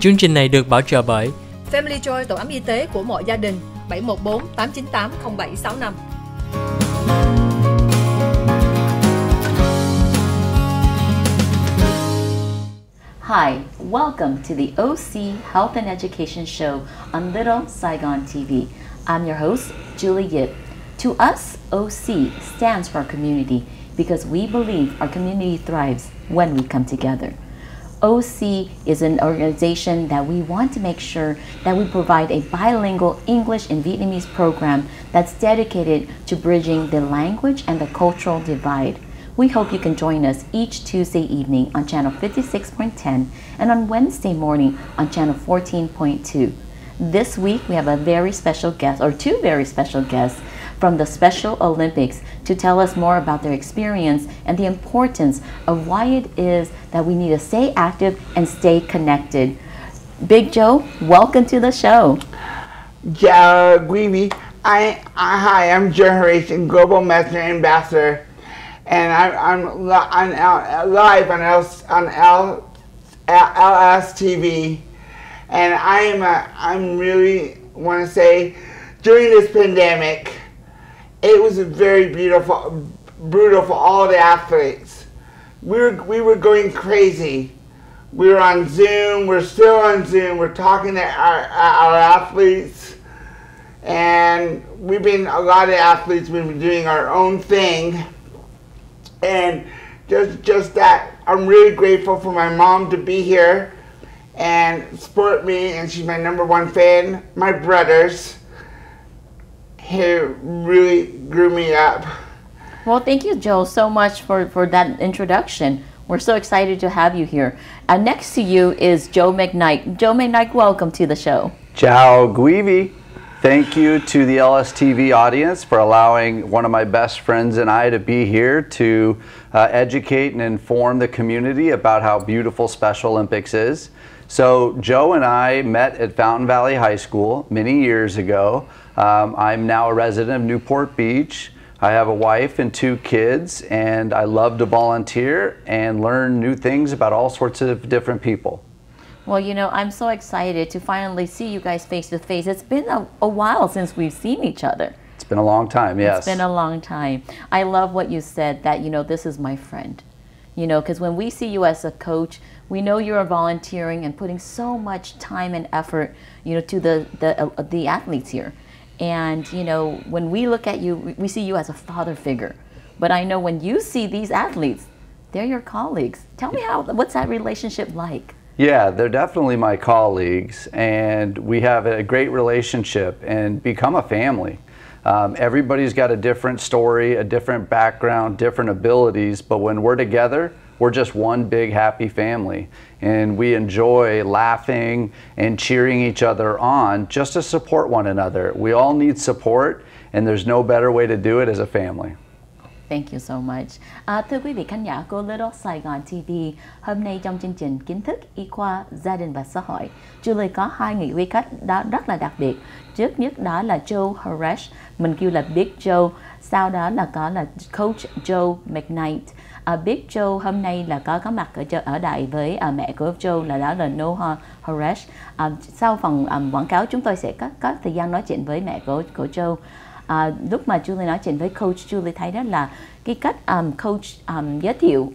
Chương trình này được bảo trợ bởi Family Joy, tổ ấm y tế của mọi gia đình, 714 898 0765. Hi, welcome to the OC Health and Education Show on Little Saigon TV. I'm your host, Julie Yip. To us, OC stands for community because we believe our community thrives when we come together. OC is an organization that we want to make sure that we provide a bilingual English and Vietnamese program that's dedicated to bridging the language and the cultural divide. We hope you can join us each Tuesday evening on channel 56.10 and on Wednesday morning on channel 14.2. This week we have a very special guest, or two very special guests from the Special Olympics to tell us more about their experience and the importance of why it is that we need to stay active and stay connected. Big Joe, welcome to the show. Chào quý vị. Hi, I'm Generation Global Messenger Ambassador, and I'm live on LS TV, and I'm really want to say during this pandemic, it was very brutal for all the athletes. We were going crazy. We were on Zoom. We're still on Zoom. We're talking to our athletes, and a lot of athletes, we've been doing our own thing, and just that. I'm really grateful for my mom to be here and support me, and she's my #1 fan. My brothers, who really grew me up. Well, thank you, Joe, so much for that introduction. We're so excited to have you here. Next to you is Joe McKnight. Joe McKnight, welcome to the show. Ciao, Guivi. Thank you to the LSTV audience for allowing one of my best friends and I to be here to educate and inform the community about how beautiful Special Olympics is. So Joe and I met at Fountain Valley High School many years ago. I'm now a resident of Newport Beach. I have a wife and 2 kids, and I love to volunteer and learn new things about all sorts of different people. Well, you know, I'm so excited to finally see you guys face to face. It's been a while since we've seen each other. It's been a long time, yes. It's been a long time. I love what you said, that, you know, this is my friend. You know, because when we see you as a coach, we know you're volunteering and putting so much time and effort, you know, to the athletes here. And, you know, when we look at you, we see you as a father figure. But I know when you see these athletes, they're your colleagues. Tell me what's that relationship like? Yeah, they're definitely my colleagues, and we have a great relationship and become a family. Everybody's got a different story, a different background, different abilities, but when we're together, we're just one big happy family, and we enjoy laughing and cheering each other on just to support one another. We all need support, and there's no better way to do it as a family. Thank you so much. Thưa quý vị khán giả của Little Saigon TV, hôm nay trong chương trình Kiến thức, Y khoa, Gia đình và Xã hội, Julie có 2 người quý khách đó rất là đặc biệt. Trước nhất đó là Joe Horesh, mình kêu là Big Joe. Sau đó là Coach Joe McKnight. Big Joe hôm nay là có mặt ở đại với mẹ của Joe đó là Noah Horesh. Sau phần quảng cáo chúng tôi sẽ có thời gian nói chuyện với mẹ của Joe. Lúc mà Julie nói chuyện với Coach, Julie thấy đó là cái cách Coach giới thiệu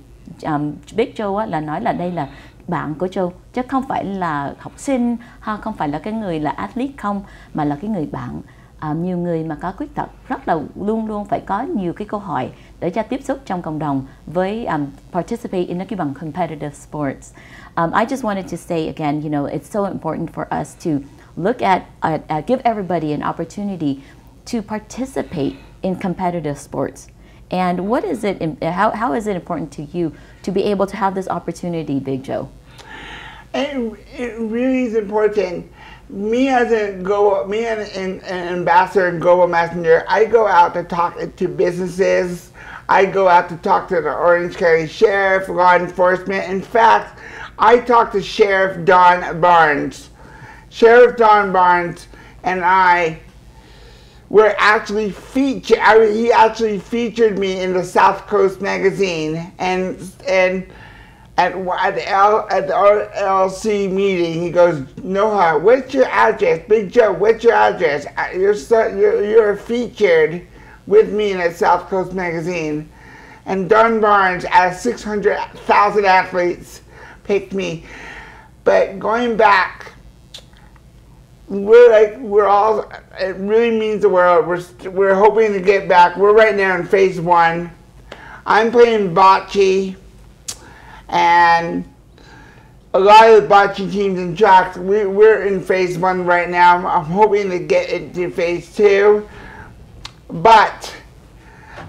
Big Joe là nói là đây là bạn của Joe, chứ không phải là học sinh hay không phải là cái người là athlete không, mà là cái người bạn. Nhiều người mà có khuyết tật rất là luôn luôn phải có nhiều cái câu hỏi để cho tiếp xúc trong cộng đồng với participate in cái bằng competitive sports. I just wanted to say again, you know, it's so important for us to look at give everybody an opportunity to participate in competitive sports. And what is it? How is it important to you to be able to have this opportunity, Big Joe? It really is important. Me as an ambassador and global messenger, I go out to talk to businesses. I go out to talk to the Orange County Sheriff, law enforcement. In fact, I talked to Sheriff Don Barnes. Sheriff Don Barnes and I were actually featured. He actually featured me in the South Coast magazine, and at the LLC meeting, he goes, Noah, what's your address? Big Joe, what's your address? You're featured with me in a South Coast magazine. And Don Barnes, out of 600,000 athletes, picked me. But going back, we're all, it really means the world. We're hoping to get back. We're right now in phase 1. I'm playing bocce, and a lot of the bocce teams and tracks, we're in phase 1 right now. I'm hoping to get into phase 2, but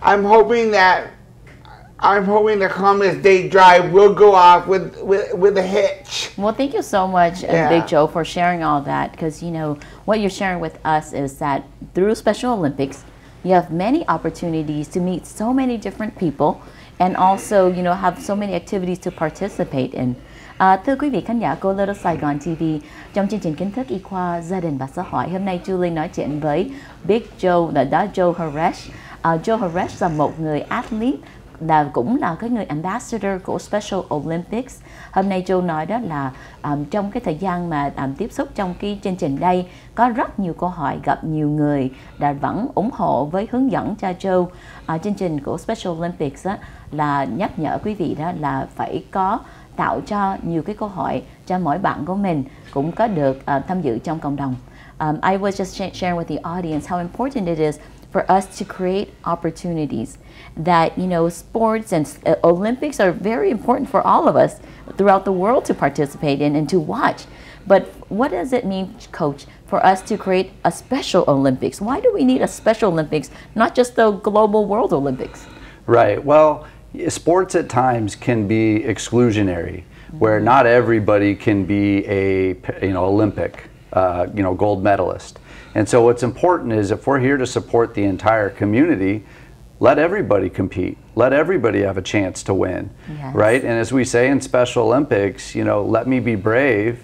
I'm hoping the Columbus Day Drive will go off with a hitch. Well, thank you so much, Big Joe, for sharing all that, because, you know, what you're sharing with us is that through Special Olympics, you have many opportunities to meet so many different people and also, you know, have so many activities to participate in. Thưa quý vị khán giả của Little Saigon TV, trong chương trình Kiến thức Y khoa Gia đình và Xã hội, hôm nay Julie nói chuyện với Big Joe, đó Joe Haresh. Joe Haresh là một người athlete, cũng là cái người ambassador của Special Olympics. Hôm nay Joe nói đó là trong cái thời gian mà tiếp xúc trong cái chương trình đây, có rất nhiều câu hỏi, gặp nhiều người đã vẫn ủng hộ với hướng dẫn cho Joe. Chương trình của Special Olympics đó, là nhắc nhở quý vị đó là phải có tạo cho nhiều cái câu hỏi cho mỗi bạn của mình cũng có được tham dự trong cộng đồng. I was just sharing with the audience how important it is for us to create opportunities that, you know, sports and Olympics are very important for all of us throughout the world to participate in and to watch. But what does it mean, Coach, for us to create a Special Olympics? Why do we need a Special Olympics, not just the global World Olympics? Right. Well, sports at times can be exclusionary, where not everybody can be a Olympic gold medalist. And so what's important is if we're here to support the entire community, let everybody compete. Let everybody have a chance to win, right? And as we say in Special Olympics, you know, let me be brave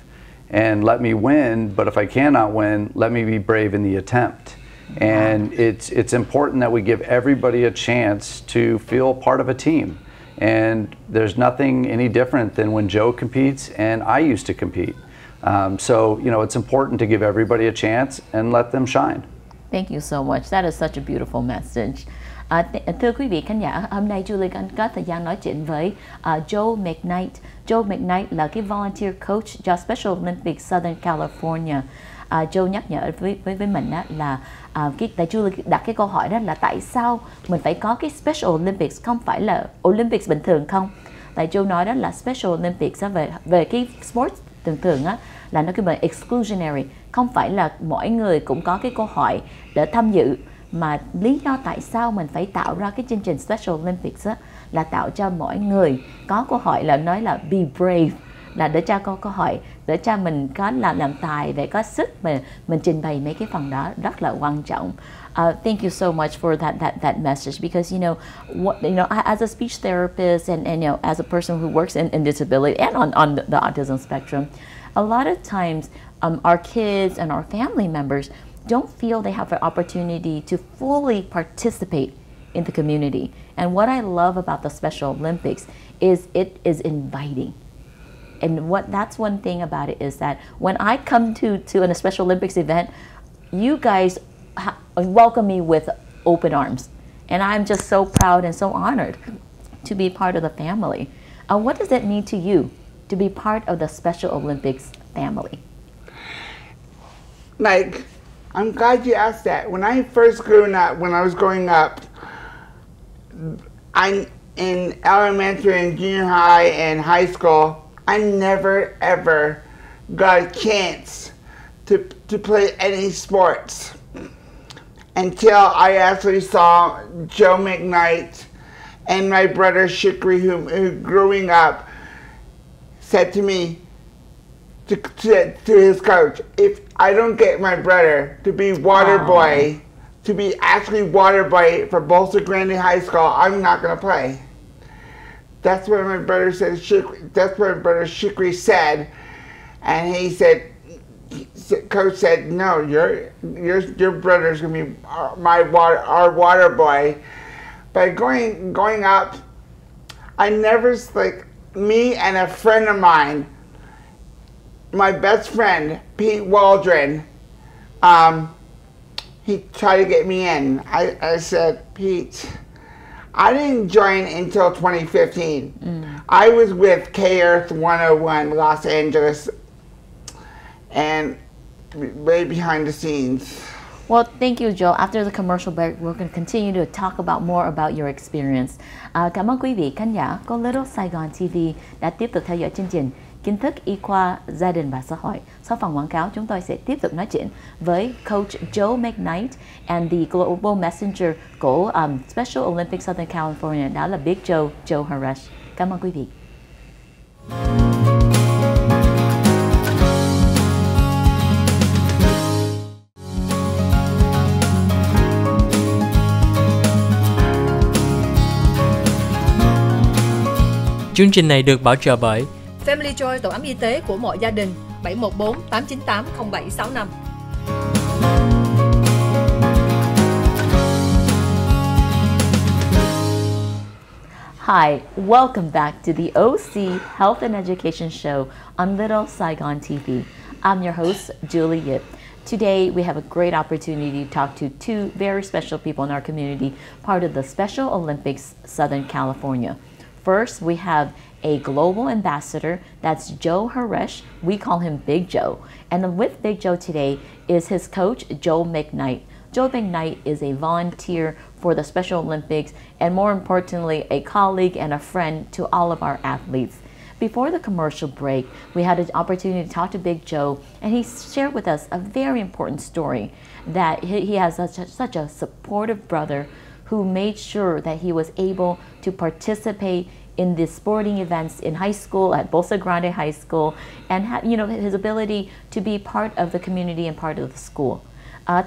and let me win, but if I cannot win, let me be brave in the attempt. And it's important that we give everybody a chance to feel part of a team. And there's nothing any different than when Joe competes and I used to compete. So, you know, it's important to give everybody a chance and let them shine. Thank you so much. That is such a beautiful message. Thưa quý vị khán giả, hôm nay Julie có thời gian nói chuyện với Joe McKnight. Joe McKnight là cái volunteer coach cho Special Olympics Southern California. Joe nhắc nhở với mình đó là tại Julie đặt cái câu hỏi đó là tại sao mình phải có cái Special Olympics, không phải là Olympics bình thường không? Tại Joe nói đó là Special Olympics đó, về cái sports thường á, là nó cái về exclusionary, không phải là mỗi người cũng có cái câu hỏi để tham dự, mà lý do tại sao mình phải tạo ra cái chương trình Special Olympics á, là tạo cho mỗi người có câu hỏi, là nói là be brave, là để cho câu hỏi để cho mình có làm tài để có sức mà mình trình bày mấy cái phần đó rất là quan trọng. Thank you so much for that message, because you know as a speech therapist and you know as a person who works in disability and on the autism spectrum, a lot of times our kids and our family members don't feel they have an opportunity to fully participate in the community. And what I love about the Special Olympics is it is inviting. And that's one thing about it is that when I come to a Special Olympics event, you guys welcome me with open arms. And I'm just so proud and so honored to be part of the family. What does it mean to you to be part of the Special Olympics family? Like, I'm glad you asked that. When I first when I was growing up, in elementary and junior high and high school, I never ever got a chance to play any sports until I actually saw Joe McKnight and my brother Shikri, who growing up said to me, to his coach, if I don't get my brother to be water boy, to be actually water boy for Bolsa Grande High School, I'm not going to play. That's what my brother said. That's what my brother Shikri said, and he said, Coach said, no, your brother's going to be our water boy. But going up, I never me and a friend of mine, my best friend, Pete Waldron, he tried to get me in. I said, Pete, I didn't join until 2015. I was with K-Earth 101 Los Angeles and way behind the scenes. Well, thank you, Joe. After the commercial break, we're going to continue to talk about more about your experience. Cảm ơn quý vị khán giả của Little Saigon TV đã tiếp tục theo dõi chương trình Kiến thức y khoa, gia đình và xã hội. Sau phần quảng cáo, chúng tôi sẽ tiếp tục nói chuyện với Coach Joe McKnight and the Global Messenger của Special Olympics Southern California, đó là Big Joe Harash. Cảm ơn quý vị. Chương trình này được bảo trợ bởi Family Joy, tổ ấm y tế của mọi gia đình, 714 898 0765. Hi, welcome back to the OC Health and Education Show on Little Saigon TV. I'm your host, Julie Yip. Today, we have a great opportunity to talk to two very special people in our community, part of the Special Olympics Southern California. First, we have a global ambassador, that's Joe Harash. We call him Big Joe. And with Big Joe today is his coach, Joe McKnight. Joe McKnight is a volunteer for the Special Olympics and more importantly, a colleague and a friend to all of our athletes. Before the commercial break, we had an opportunity to talk to Big Joe, and he shared with us a very important story, that he has such a supportive brother who made sure that he was able to participate in the sporting events in high school at Bolsa Grande High School, and his ability to be part of the community and part of the school.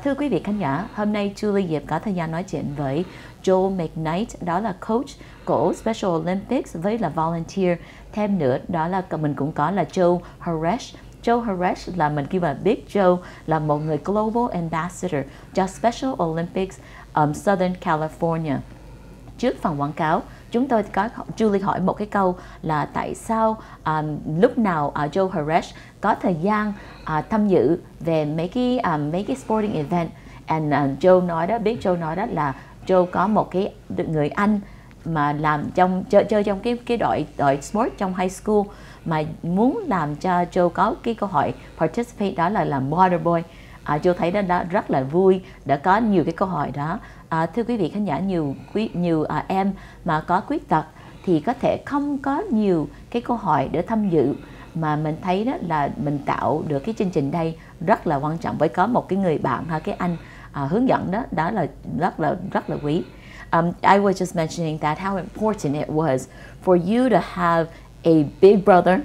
Thưa quý vị khán giả, hôm nay Julie Diệp có thời gian nói chuyện với Joe McKnight, đó là coach của Special Olympics với là volunteer. Thêm nữa đó là mình cũng có là Joe Harash. Joe Harash là mình kêu là Big Joe, là một người global ambassador cho Special Olympics Southern California. Trước phần quảng cáo, chúng tôi có Julie hỏi một cái câu là tại sao lúc nào Joe Harash có thời gian tham dự về mấy cái sporting event, and Joe nói đó, Big Joe nói đó là Joe có một cái người anh mà làm chơi trong cái đội sport trong high school, mà muốn làm cho Joe có cái cơ hội participate, đó là làm water boy. Joe thấy đó rất là vui đã có nhiều cái câu hỏi đó. Thưa quý vị khán giả, nhiều em mà có khuyết tật thì có thể không có nhiều cái câu hỏi để tham dự, mà mình thấy đó là mình tạo được cái chương trình đây rất là quan trọng, với có một cái người bạn hay cái anh hướng dẫn đó là rất là quý. I was just mentioning that how important it was for you to have a big brother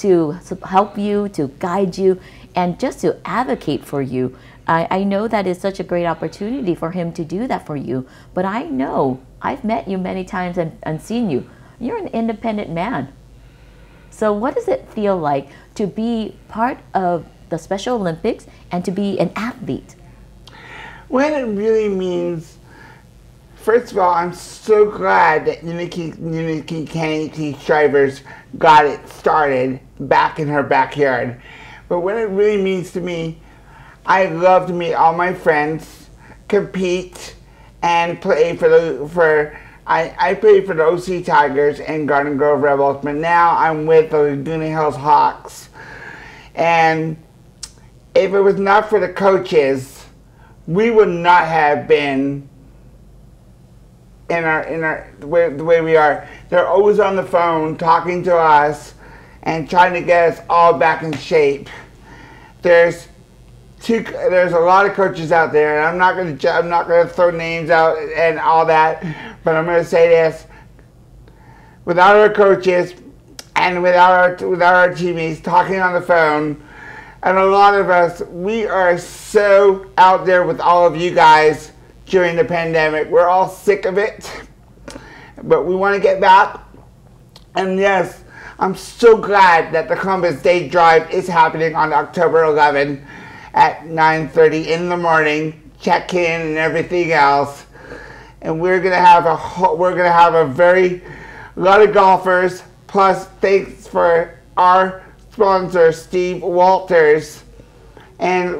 to help you, to guide you, and just to advocate for you. I know that is such a great opportunity for him to do that for you, but I know I've met you many times and seen you. You're an independent man. So what does it feel like to be part of the Special Olympics and to be an athlete? Well, it really means, first of all, I'm so glad that Unique Kennedy Shivers got it started back in her backyard. But what it really means to me, I love to meet all my friends, compete, and play I played for the OC Tigers and Garden Grove Rebels, but now I'm with the Laguna Hills Hawks. And if it was not for the coaches, we would not have been the way we are. They're always on the phone talking to us and trying to get us all back in shape. There's a lot of coaches out there, and I'm not going to throw names out and all that, but I'm going to say this: without our coaches and without our teammates talking on the phone, and a lot of us, we are so out there with all of you guys during the pandemic. We're all sick of it, but we want to get back. And yes, I'm so glad that the Columbus Day Drive is happening on October 11th at 9:30 in the morning. Check in and everything else, and we're gonna have a lot of golfers Plus, thanks for our sponsor, Steve Walters. And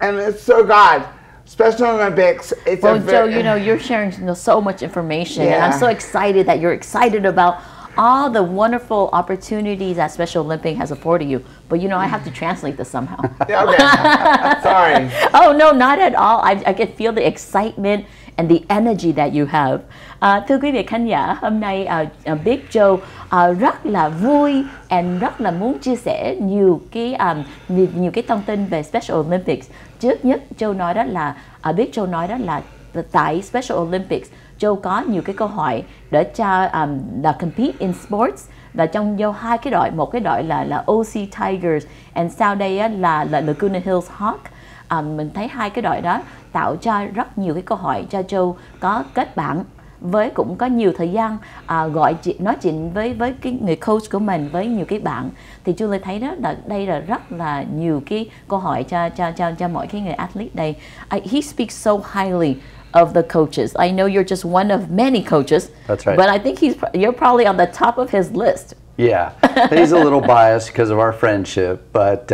it's so God. Special Olympics. It's well, Joe, you know, you're sharing so much information, and I'm so excited that you're excited about all the wonderful opportunities that Special Olympics has afforded you. But you know, I have to translate this somehow. Okay. Sorry. Oh no, not at all. I can feel the excitement and the energy that you have. Thưa quý vị khán giả, hôm nay Big Joe rất là vui and rất là muốn chia sẻ nhiều cái thông tin về Special Olympics. Trước nhất, Joe nói đó là Big Joe nói đó là tại Special Olympics, Joe có nhiều cái câu hỏi để cho là compete in sports, và trong vô hai cái đội, một cái đội là OC Tigers and sau đây là Laguna Hills Hawk. Mình thấy hai cái đội đó tạo cho rất nhiều cái câu hỏi cho Joe có kết bạn, với cũng có nhiều thời gian nói chuyện với cái người coach của mình, với nhiều cái bạn. Thì Julie thấy đó là đây là rất là nhiều cái câu hỏi cho mỗi cái người athlete đây. He speaks so highly of the coaches. I know you're just one of many coaches. That's right. But I think you're probably on the top of his list. Yeah, he's a little biased because of our friendship, but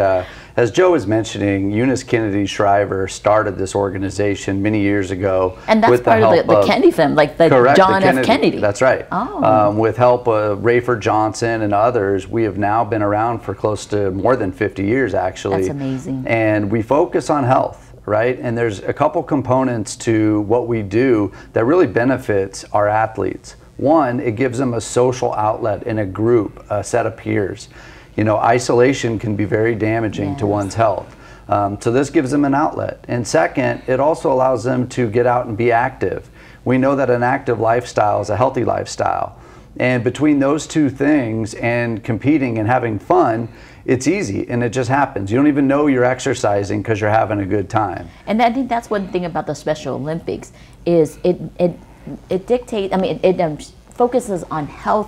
as Joe was mentioning, Eunice Kennedy Shriver started this organization many years ago. And that's with part of the Kennedy film, like the correct, John the F. Kennedy. That's right. Oh. With help of Rayford Johnson and others, we have now been around for close to more than 50 years, actually. That's amazing. And we focus on health, right? And there's a couple components to what we do that really benefits our athletes. One, it gives them a social outlet in a group, a set of peers. You know, isolation can be very damaging to one's health. So this gives them an outlet. And second, it also allows them to get out and be active. We know that an active lifestyle is a healthy lifestyle. And between those two things and competing and having fun, it's easy and it just happens. You don't even know you're exercising because you're having a good time. And I think that's one thing about the Special Olympics is it dictates, I mean, it focuses on health,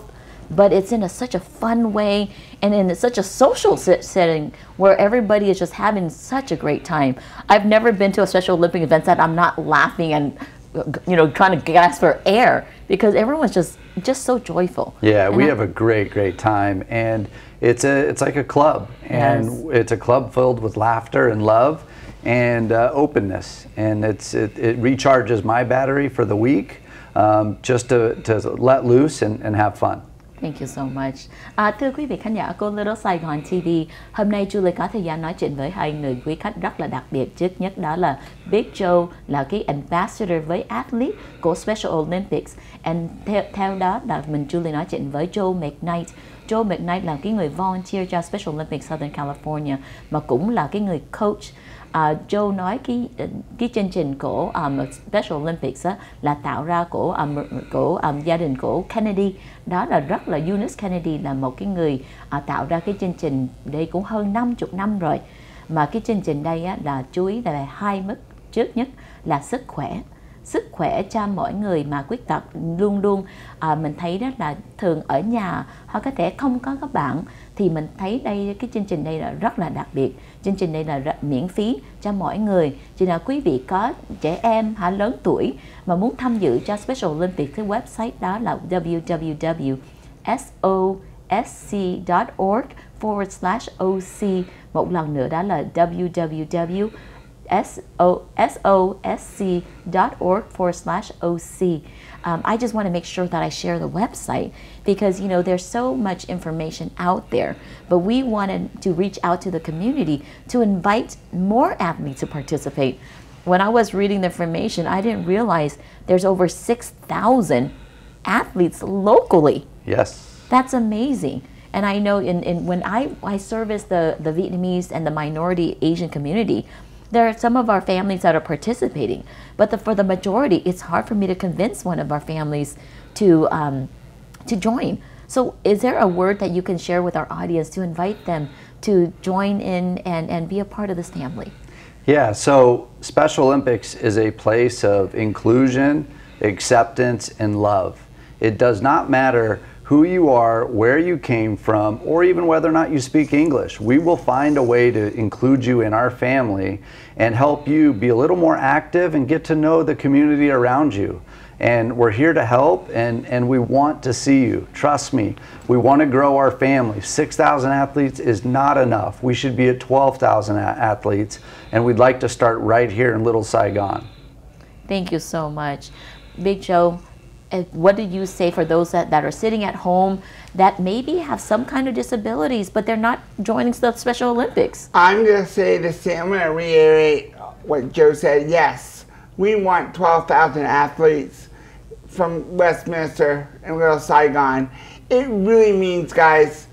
but it's in such a fun way and in such a social setting where everybody is just having such a great time. I've never been to a Special Olympic event that I'm not laughing and, you know, trying to gasp for air, because everyone's just so joyful. Yeah, and we have a great time, and it's like a club, and it's a club filled with laughter and love and openness, and it recharges my battery for the week. Just to let loose and have fun. Thank you so much. Thưa quý vị khán giả của Little Saigon TV, hôm nay Julie có thời gian nói chuyện với hai người quý khách rất là đặc biệt. Trước nhất đó là Big Joe, là cái ambassador với athlete của Special Olympics. And theo đó là Julie nói chuyện với Joe McKnight. Joe McKnight là cái người volunteer cho Special Olympics Southern California, mà cũng là cái người coach. Joe nói cái chương trình của Special Olympics là tạo ra của gia đình của Kennedy. Đó là rất là Eunice Kennedy là một cái người tạo ra cái chương trình đây cũng hơn 50 năm rồi. Mà cái chương trình đây là chú ý là hai mức. Trước nhất là sức khỏe cho mỗi người mà khuyết tật. Luôn luôn mình thấy đó là thường ở nhà hoặc có thể không có các bạn, thì mình thấy đây cái chương trình đây là rất là đặc biệt. Chương trình đây là miễn phí cho mỗi người. Chỉ là quý vị có trẻ em hay lớn tuổi mà muốn tham dự cho Special Olympics, cái website đó là www.sosc.org/OC. Một lần nữa đó là www.sosc.org/OC. I just want to make sure that I share the website because, you know, there's so much information out there, but we wanted to reach out to the community to invite more athletes to participate. When I was reading the information, I didn't realize there's over 6,000 athletes locally. Yes. That's amazing. And I know when I service the Vietnamese and the minority Asian community, there are some of our families that are participating, but for the majority, it's hard for me to convince one of our families to join. So is there a word that you can share with our audience to invite them to join in and be a part of this family? Yeah, so Special Olympics is a place of inclusion, acceptance, and love. It does not matter who you are, where you came from, or even whether or not you speak English. We will find a way to include you in our family and help you be a little more active and get to know the community around you. And we're here to help, and we want to see you. Trust me, we want to grow our family. 6,000 athletes is not enough. We should be at 12,000 athletes, and we'd like to start right here in Little Saigon. Thank you so much. Big Joe, what did you say for those that are sitting at home that maybe have some kind of disabilities, but they're not joining the Special Olympics? I'm going to say the same. I'm going to reiterate what Joe said. Yes, we want 12,000 athletes from Westminster and Little Saigon. It really means, guys,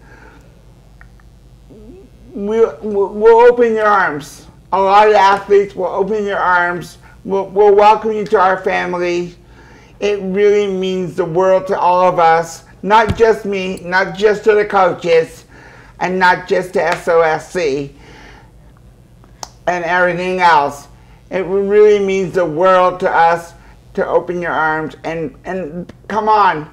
we'll open your arms. A lot of athletes will open your arms. We'll welcome you to our family. It really means the world to all of us, not just me, not just to the coaches, and not just to SOSC and everything else. It really means the world to us to open your arms and come on.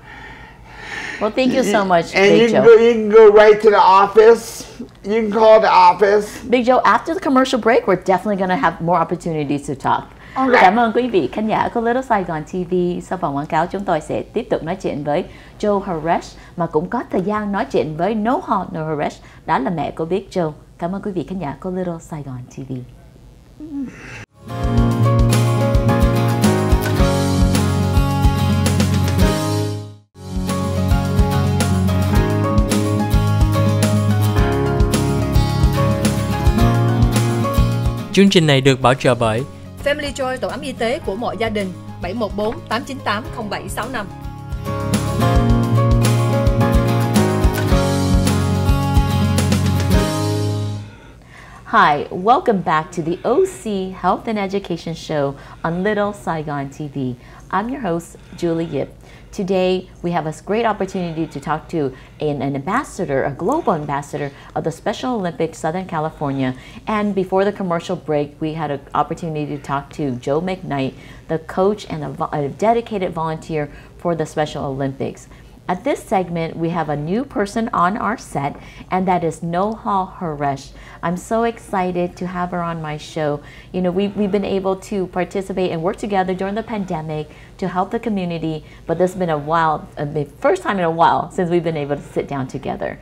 Well, thank you so much, and Big Joe. You can go right to the office. You can call the office. Big Joe, after the commercial break, we're definitely going to have more opportunities to talk. Okay. Cảm ơn quý vị khán giả của Little Saigon TV. Sau vòng quảng cáo, chúng tôi sẽ tiếp tục nói chuyện với Joe Haresh, mà cũng có thời gian nói chuyện với No Ho No Haresh, đó là mẹ của Big Joe. Cảm ơn quý vị khán giả của Little Saigon TV. Chương trình này được bảo trợ bởi Family Joy, tổ ấm y tế của mọi gia đình. 714 898 0765. Hi, welcome back to the OC Health and Education Show on Little Saigon TV. I'm your host, Julie Yip. Today, we have a great opportunity to talk to an ambassador, a global ambassador of the Special Olympics Southern California. And before the commercial break, we had an opportunity to talk to Joe McKnight, the coach and a dedicated volunteer for the Special Olympics. At this segment, we have a new person on our set, and that is Noha Haresh. I'm so excited to have her on my show. You know, we've been able to participate and work together during the pandemic to help the community, but this has been the first time in a while since we've been able to sit down together.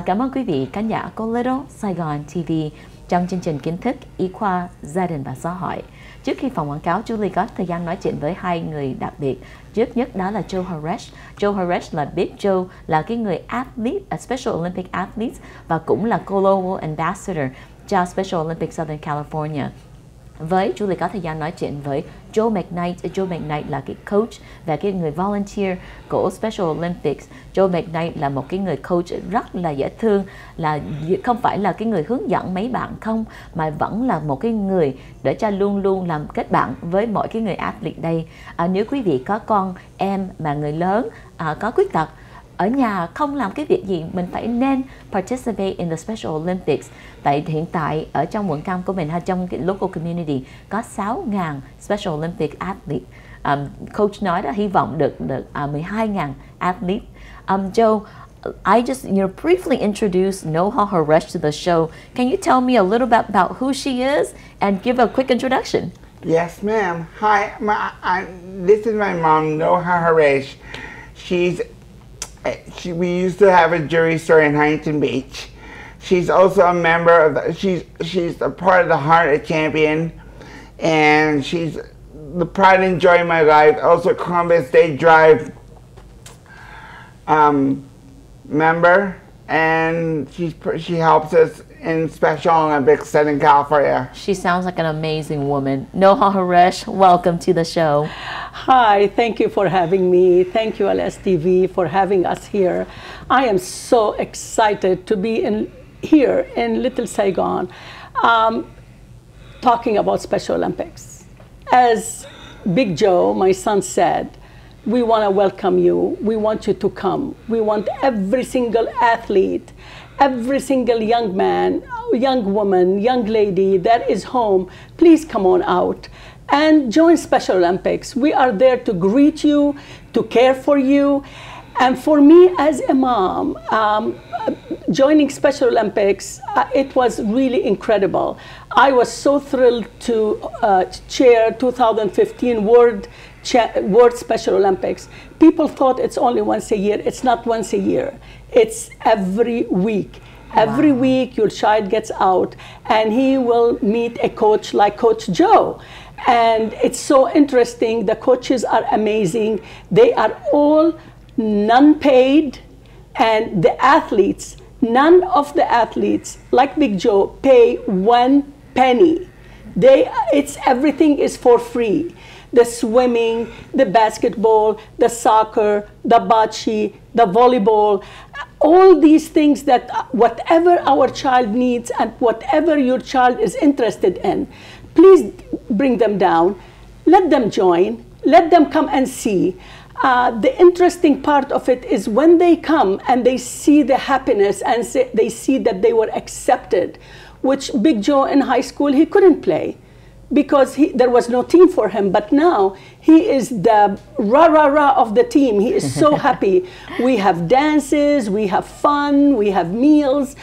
Cảm ơn quý vị khán giả của Little Saigon TV trong chương trình Kiến thức, Y khoa, Gia đình và Xã hội. Trước khi phòng quảng cáo, Julie có thời gian nói chuyện với hai người đặc biệt. Trước nhất đó là Joe Haresh. Joe Haresh là Big Joe, là cái người athlete, a Special Olympic athlete, và cũng là Global Ambassador cho Special Olympics Southern California. Với Julie có thời gian nói chuyện với Joe McKnight. Joe McKnight là cái coach và cái người volunteer của Special Olympics. Joe McKnight là một cái người coach rất là dễ thương, là không phải là cái người hướng dẫn mấy bạn không, mà vẫn là một cái người để cho luôn luôn làm kết bạn với mọi cái người athlete đây. Nếu quý vị có con em mà người lớn có khuyết tật, ở nhà không làm cái việc gì, mình phải nên participate in the Special Olympics. Tại hiện tại ở trong quận Cam của mình, hay trong cái local community, có 6.000 Special Olympic athlete. Coach nói đã hy vọng được 12.000 athlete. Joe, I just briefly introduced Noha Haresh to the show. Can you tell me a little bit about who she is and give a quick introduction? Yes, ma'am. Hi, this is my mom, Noha Haresh. We used to have a jury store in Huntington Beach. She's also a member of she's a part of the Heart of Champion, and she's the pride and joy of my life. Also, Columbus Day Drive member, and she helps us in Special Olympics Southern California. She sounds like an amazing woman. Noha Haresh, welcome to the show. Hi, thank you for having me. Thank you, LSTV, for having us here. I am so excited to be here in Little Saigon talking about Special Olympics. As Big Joe, my son, said, we want to welcome you. We want you to come. We want every single athlete, every single young man, young woman, young lady that is home, please come on out and join Special Olympics. We are there to greet you, to care for you. And for me as a mom, joining Special Olympics, it was really incredible. I was so thrilled to chair 2015 World World Special Olympics, people thought it's only once a year. It's not once a year. It's every week. Every week your child gets out and he will meet a coach like Coach Joe. And it's so interesting. The coaches are amazing. They are all non-paid, and the athletes, none of the athletes, like Big Joe, pay 1 penny. Everything is for free. The swimming, the basketball, the soccer, the bocce, the volleyball, all these things that whatever our child needs and whatever your child is interested in, please bring them down, let them join, let them come and see. The interesting part of it is when they come and they see the happiness and they see that they were accepted, which Big Joe in high school, he couldn't play because there was no team for him. But now he is the rah-rah-rah of the team. He is so happy. We have dances, we have fun, we have meals.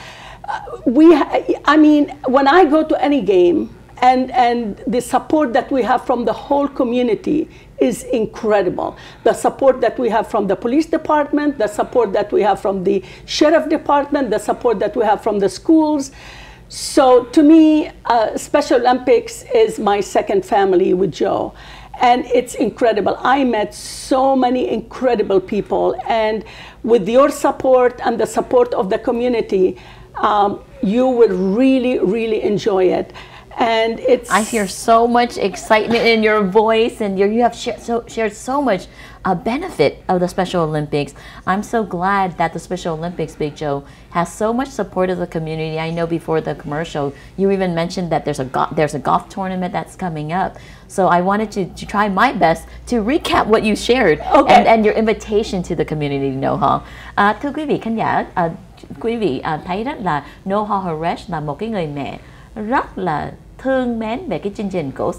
I mean, when I go to any game, and the support that we have from the whole community is incredible. The support that we have from the police department, the support that we have from the sheriff department, the support that we have from the schools. So to me, Special Olympics is my second family with Joe. And it's incredible. I met so many incredible people. And with your support and the support of the community, you will really, really enjoy it. And I hear so much excitement in your voice, and you have shared so much benefit of the Special Olympics. I'm so glad that the Special Olympics, Big Joe, has so much support of the community. I know before the commercial, you even mentioned that there's a golf tournament that's coming up. So I wanted to try my best to recap what you shared and your invitation to the community know how. Thưa quý vị khán giả, quý vị thấy rất là Know How Harash là một cái người mẹ rất là thương mến về cái chương trình của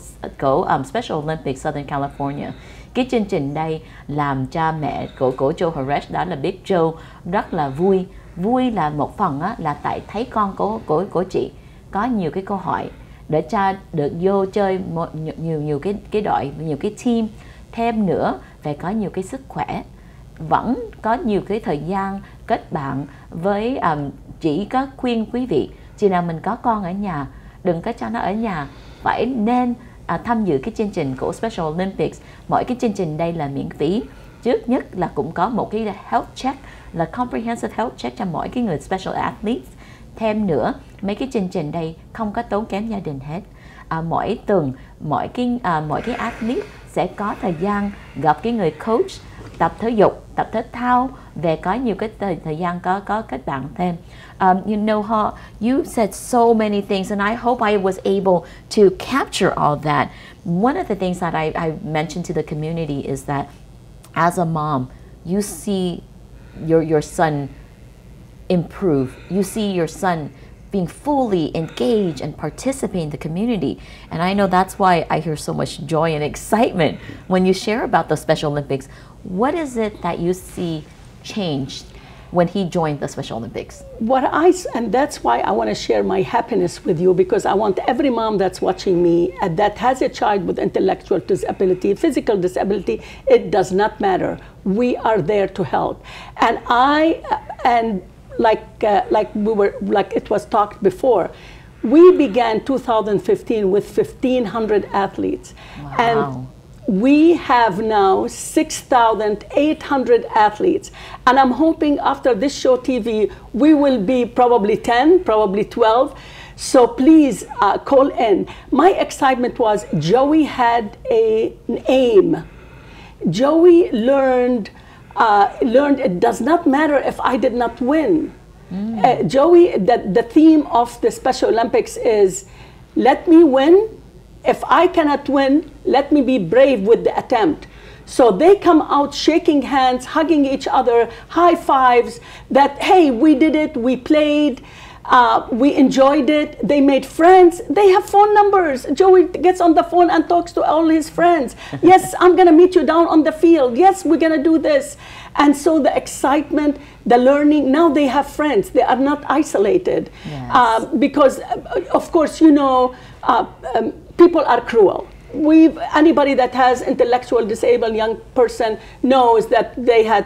Special Olympics Southern California. Cái chương trình đây làm cha mẹ của Joe Harash, đó là Big Joe, rất là vui. Vui là một phần là tại thấy con của chị có nhiều cái câu hỏi để cha được vô chơi nhiều cái đội, nhiều cái team. Thêm nữa phải có nhiều cái sức khỏe, vẫn có nhiều cái thời gian kết bạn với chỉ có khuyên quý vị khi nào mình có con ở nhà, đừng có cho nó ở nhà, phải nên tham dự cái chương trình của Special Olympics. Mỗi cái chương trình đây là miễn phí. Trước nhất là cũng có một cái health check, là comprehensive health check cho mỗi cái người special athletes. Thêm nữa, mấy cái chương trình đây không có tốn kém gia đình hết. Mỗi tuần, mỗi cái athlete sẽ có thời gian gặp cái người coach, tập thể dục, tập thể thao, về có nhiều cái thời gian có kết bạn thêm. You know how you said so many things, and I hope I was able to capture all that. One of the things that I mentioned to the community is that as a mom, you see your son improve. You see your son being fully engaged and participate in the community. And I know that's why I hear so much joy and excitement when you share about the Special Olympics. What is it that you see changed when he joined the Special Olympics? And that's why I want to share my happiness with you, because I want every mom that's watching me that has a child with intellectual disability, physical disability, it does not matter. We are there to help. And like it was talked before, we began 2015 with 1,500 athletes. Wow. And we have now 6,800 athletes. And I'm hoping after this show TV, we will be probably 10, probably 12. So please call in. My excitement was Joey had an aim. Joey learned it does not matter if I did not win. Joey, the theme of the Special Olympics is, let me win. If I cannot win, let me be brave with the attempt. So they come out shaking hands, hugging each other, high fives, that, hey, we did it, we played, we enjoyed it, they made friends, they have phone numbers. Joey gets on the phone and talks to all his friends. Yes, I'm gonna meet you down on the field. Yes, we're gonna do this. And so the excitement, the learning, now they have friends. They are not isolated. Yes. Because, of course, you know, people are cruel. Anybody that has intellectual disabled young person knows that they had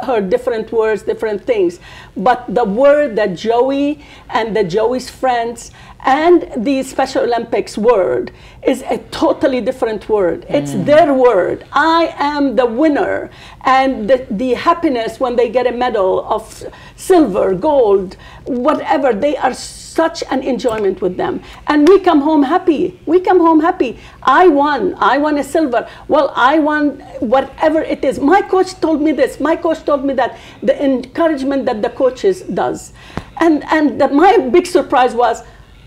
heard different words, different things. But the word that Joey and Joey's friends and the Special Olympics word is a totally different word. It's their word. I am the winner. And the happiness when they get a medal of silver, gold, whatever, they are such an enjoyment with them. And we come home happy. We come home happy. I won a silver. Well, I won whatever it is. My coach told me this. My coach told me that. The encouragement that the coaches does. And my big surprise was,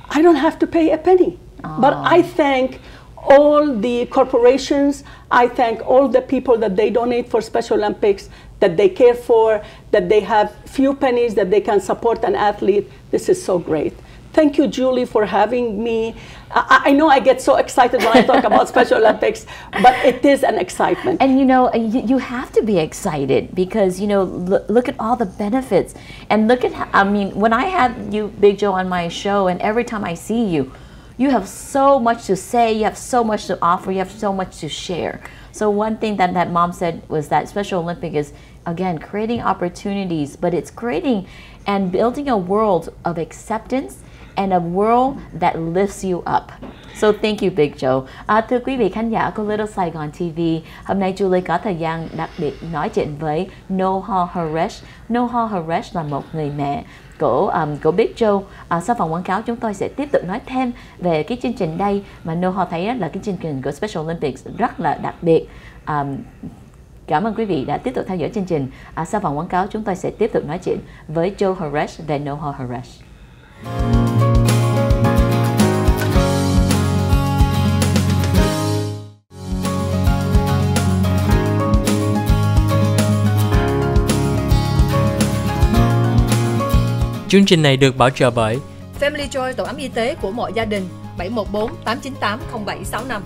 I don't have to pay a penny. Aww. But I thank all the corporations, I thank all the people that they donate for Special Olympics, that they care for, that they have few pennies that they can support an athlete. This is so great. Thank you, Julie, for having me. I know I get so excited when I talk about Special Olympics, but it is an excitement. And you know, you have to be excited because, you know, look at all the benefits. And look at, I mean, when I have you, Big Joe, on my show, and every time I see you, you have so much to say, you have so much to offer, you have so much to share. So one thing that mom said was that Special Olympic is, again, creating opportunities, but it's creating and building a world of acceptance and a world that lifts you up. So thank you, Big Joe. Thưa quý vị khán giả của Little Saigon TV, hôm nay Julie có thời gian đặc biệt nói chuyện với Noha Haresh. Noha Haresh là một người mẹ của Big Joe. Sau phần quảng cáo chúng tôi sẽ tiếp tục nói thêm về cái chương trình đây mà Noha thấy là cái chương trình của Special Olympics rất là đặc biệt. Cảm ơn quý vị đã tiếp tục theo dõi chương trình. Sau phần quảng cáo chúng tôi sẽ tiếp tục nói chuyện với Joe Haresh về Noha Haresh. Chương trình này được bảo trợ bởi Family Joy, tổ ấm y tế của mọi gia đình, 714 898 0765.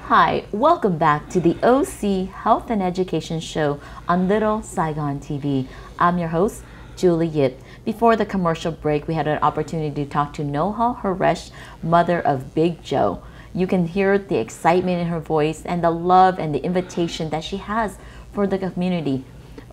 Hi, welcome back to the OC Health and Education Show on Little Saigon TV. I'm your host, Julie Yip. Before the commercial break, we had an opportunity to talk to Noha Haresh, mother of Big Joe. You can hear the excitement in her voice and the love and the invitation that she has for the community.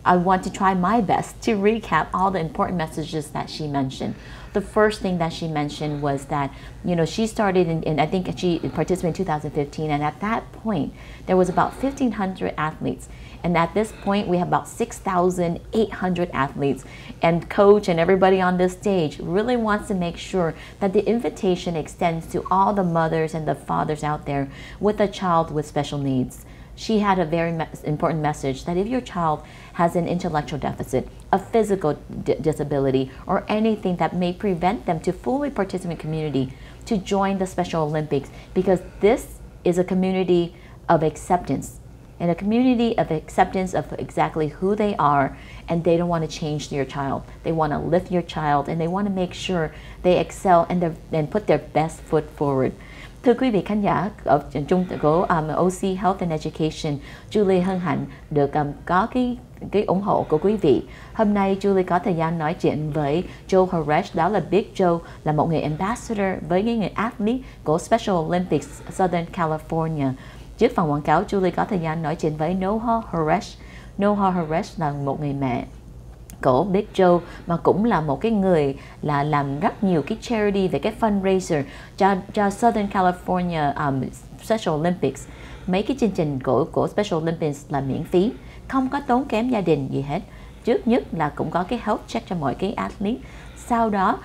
I want to try my best to recap all the important messages that she mentioned. The first thing that she mentioned was that, you know, she started in I think she participated in 2015, and at that point, there was about 1,500 athletes. And at this point, we have about 6,800 athletes. And coach and everybody on this stage really wants to make sure that the invitation extends to all the mothers and the fathers out there with a child with special needs. She had a very important message that if your child has an intellectual deficit, a physical disability, or anything that may prevent them to fully participate in the community, to join the Special Olympics, because this is a community of acceptance. And a community of acceptance of exactly who they are, and they don't want to change your child. They want to lift your child, and they want to make sure they excel and put their best foot forward. Thưa quý vị khán giả ở trung của OC Health and Education, Julie hân hạnh được có cái ủng hộ của quý vị. Hôm nay Julie có thời gian nói chuyện với Joe Haresh, đó là Big Joe, là một người ambassador với những người athlete của Special Olympics Southern California. Trước phần quảng cáo, Julie có thời gian nói chuyện với Noha Haresh. Noha Haresh là một người mẹ của Big Joe, mà cũng là một cái người là làm rất nhiều cái charity về cái fundraiser cho Southern California Special Olympics. Mấy cái chương trình của Special Olympics là miễn phí, không có tốn kém gia đình gì hết. Trước nhất là cũng có cái health check cho mọi cái athlete. Sau đó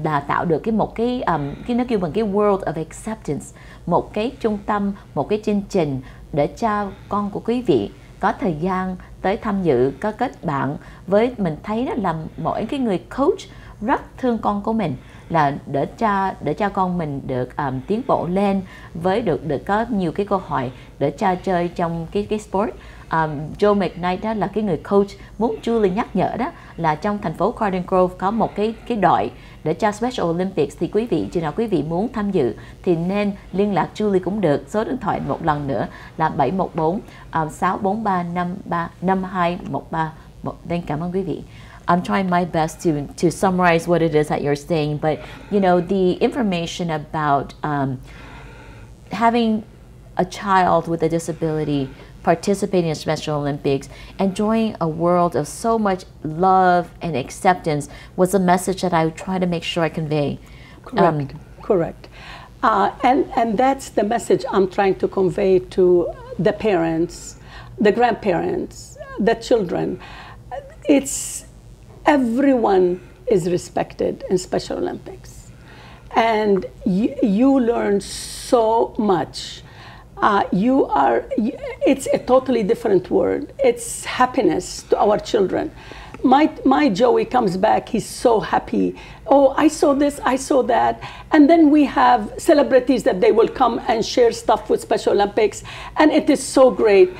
là tạo được một cái nó kêu bằng cái world of acceptance, một cái trung tâm, một cái chương trình để cho con của quý vị có thời gian tới tham dự, có kết bạn với mình. Thấy đó là mỗi cái người coach rất thương con của mình, là để cho con mình được tiến bộ lên, với được có nhiều cái cơ hội để cho chơi trong cái sport. Joe McKnight đó là cái người coach muốn Julie nhắc nhở đó là trong thành phố Garden Grove có một cái đội để cho Special Olympics. Thì quý vị, chừng nào quý vị muốn tham dự thì nên liên lạc Julie cũng được. Số điện thoại một lần nữa là 714 643 5213. Cảm ơn quý vị. I'm trying my best to summarize what it is that you're saying, but you know, the information about having a child with a disability participating in Special Olympics, enjoying a world of so much love and acceptance was a message that I try to make sure I convey. Correct. Correct. And that's the message I'm trying to convey to the parents, the grandparents, the children. It's everyone is respected in Special Olympics, and you learn so much. It's a totally different world. It's happiness to our children. My Joey comes back, he's so happy. Oh, I saw this, I saw that. And then we have celebrities that they will come and share stuff with Special Olympics, and it is so great.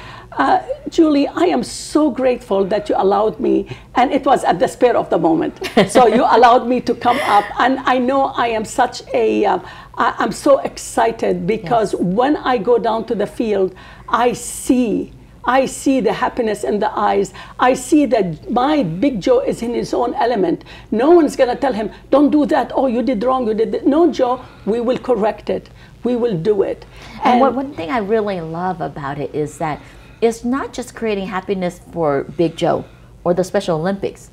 Julie, I am so grateful that you allowed me, and it was at the spur of the moment. So you allowed me to come up, and I know I am such a, I'm so excited because when I go down to the field, I see the happiness in the eyes. I see that my Big Joe is in his own element. No one's gonna tell him, don't do that, oh, you did wrong, you did that. No, Joe, we will correct it. We will do it. And one thing I really love about it is that it's not just creating happiness for Big Joe or the Special Olympics.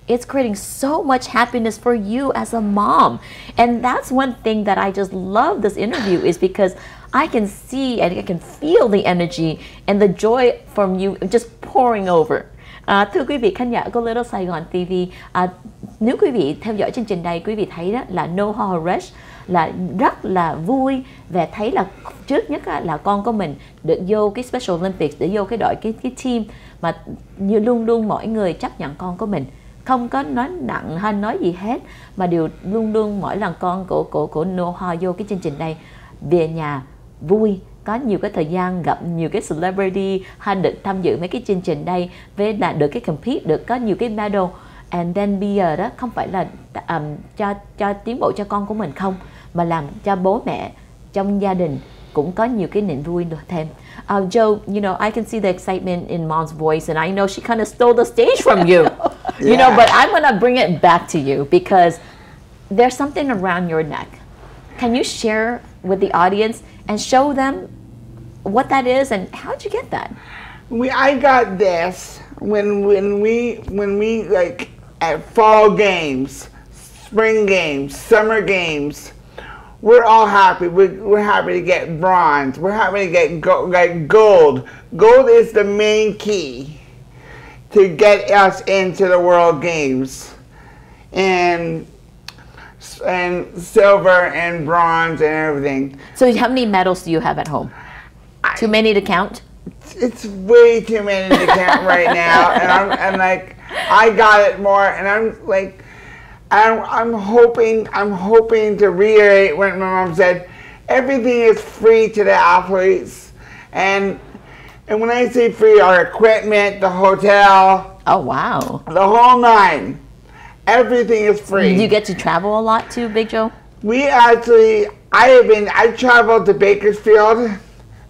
It's creating so much happiness for you as a mom. And that's one thing that I just love this interview is because I can see and I can feel the energy and the joy from you just pouring over. Thưa quý vị khán giả của Little Saigon TV, nếu quý vị theo dõi chương trình này, quý vị thấy đó là no rush, là rất là vui và thấy là trước nhất là con của mình được vô cái Special Olympics, để vô cái đội cái team mà như luôn luôn mọi người chấp nhận con của mình, không có nói nặng hay nói gì hết, mà đều luôn luôn mỗi lần con của Noha vô cái chương trình này về nhà vui, có nhiều cái thời gian gặp nhiều cái celebrity hay được tham dự mấy cái chương trình đây, với là được cái compete, được có nhiều cái medal. And then bây giờ đó không phải là cho tiến bộ cho con của mình không, mà làm cho bố mẹ trong gia đình cũng có nhiều cái niềm vui được thêm. Joe, you know, I can see the excitement in Mom's voice, and I know she kind of stole the stage from you. You know, but I'm gonna bring it back to you because there's something around your neck. Can you share with the audience and show them what that is and how'd you get that? I got this when we like at fall games, spring games, summer games. We're all happy. We're happy to get bronze. We're happy to get gold. Gold is the main key to get us into the World Games, and silver and bronze and everything. So how many medals do you have at home? Too many to count? It's way too many to count right now, and I'm like, I got it more, and I'm like, I'm hoping to reiterate what my mom said. Everything is free to the athletes, and when I say free, our equipment, the hotel. Oh wow! The whole nine. Everything is free. Do you get to travel a lot too, Big Joe? We actually, I traveled to Bakersfield,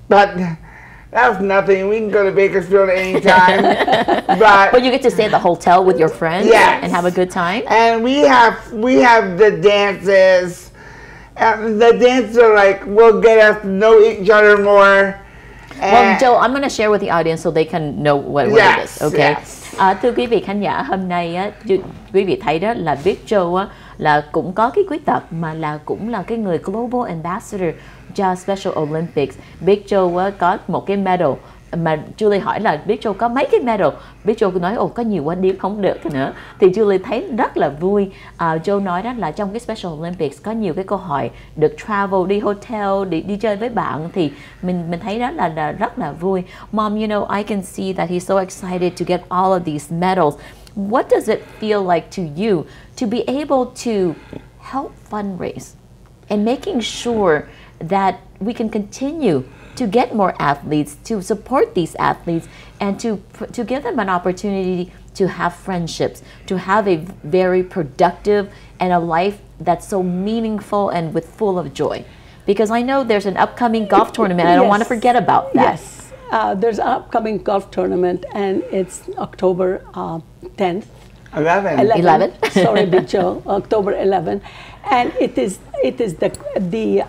but that's nothing. We can go to Bakersfield anytime. But you get to stay at the hotel with your friends and have a good time? And we have the dances. And the dances are like, will get us to know each other more. Well, Joe, I'm going to share with the audience so they can know what it is, okay? Thưa quý vị khán giả, hôm nay á, quý vị thấy đó là Big Joe á, là cũng có cái khuyết tật mà là cũng là cái người Global Ambassador cho Special Olympics. Big Joe á, có một cái medal mà Julie hỏi là Big Joe có mấy cái medal. Big Joe nói có nhiều quá đếm không được nữa. Thì Julie thấy rất là vui. Joe nói đó là trong cái Special Olympics có nhiều cái câu hỏi được travel, đi hotel, đi chơi với bạn, thì mình thấy đó là rất là vui. Mom, you know, I can see that he's so excited to get all of these medals. What does it feel like to you to be able to help fundraise and making sure that we can continue to get more athletes, to support these athletes, and to give them an opportunity to have friendships, to have a very productive and a life that's so meaningful and with full of joy? Because I know there's an upcoming golf tournament. I don't want to forget about that. Yes, there's an upcoming golf tournament, and it's October 10th. 11. 11. Sorry, Big Joe. October 11, and it is the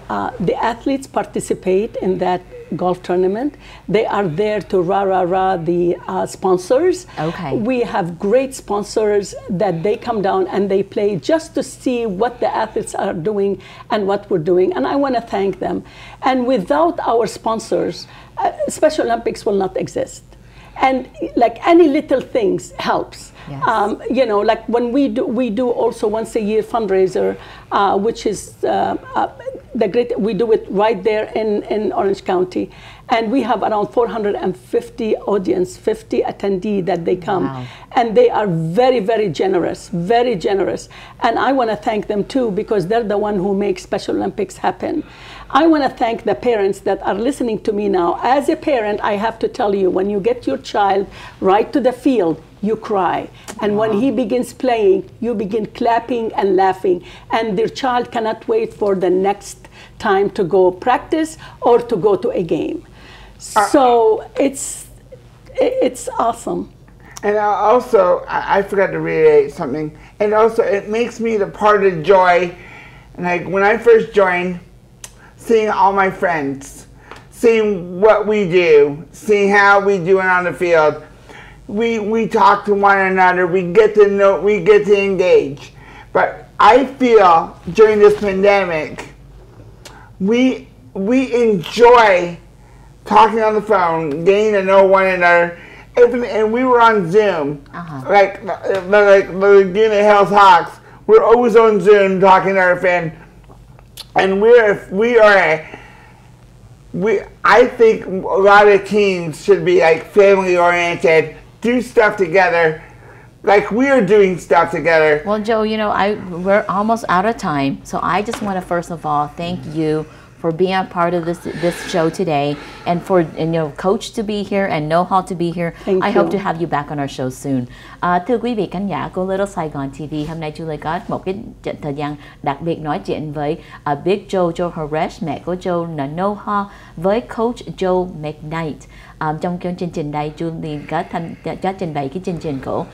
athletes participate in that golf tournament. They are there to rah the sponsors. Okay. We have great sponsors that they come down and they play just to see what the athletes are doing and what we're doing. And I want to thank them. And without our sponsors, Special Olympics will not exist. And like any little things helps. Yes. You know, like when we do also once a year fundraiser, which is we do it right there in Orange County, and we have around 450 audience, 50 attendee that they come. Wow. And they are very, very generous, very generous. And I want to thank them too, because they're the one who makes Special Olympics happen. I want to thank the parents that are listening to me now. As a parent, I have to tell you, when you get your child right to the field, you cry. And when he begins playing, you begin clapping and laughing. And their child cannot wait for the next time to go practice or to go to a game. So it's awesome. And also, I forgot to reiterate something. And also, it makes me the part of joy. And like when I first joined, seeing all my friends, seeing what we do, seeing how we do it on the field, we talk to one another, we get to know, we get to engage. But I feel during this pandemic, we enjoy talking on the phone, getting to know one another. And we were on Zoom, like the Guinea Hills Hawks. We're always on Zoom talking to our fans, and I think a lot of teams should be like family oriented, do stuff together, like we are doing stuff together. Well, Joe, you know, we're almost out of time, so I just want to first of all thank you for being a part of this show today, and for coach to be here and know how to be here. I hope to have you back on our show soon. Thưa quý vị khán giả của Little Saigon TV, hôm nay Julie có một cái thời gian đặc biệt nói chuyện với Big Joe Horesh, mẹ của Joe là Noha, với coach Joe McKnight. Trong cái chương trình đây, Julie có trình bày cái chương trình của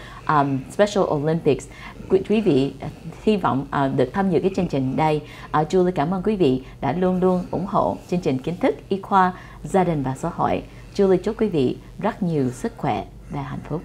Special Olympics. Quý vị hy vọng được tham dự cái chương trình đây. Julie cảm ơn quý vị đã luôn luôn ủng hộ chương trình kiến thức, y khoa, gia đình và xã hội. Julie chúc quý vị rất nhiều sức khỏe và hạnh phúc.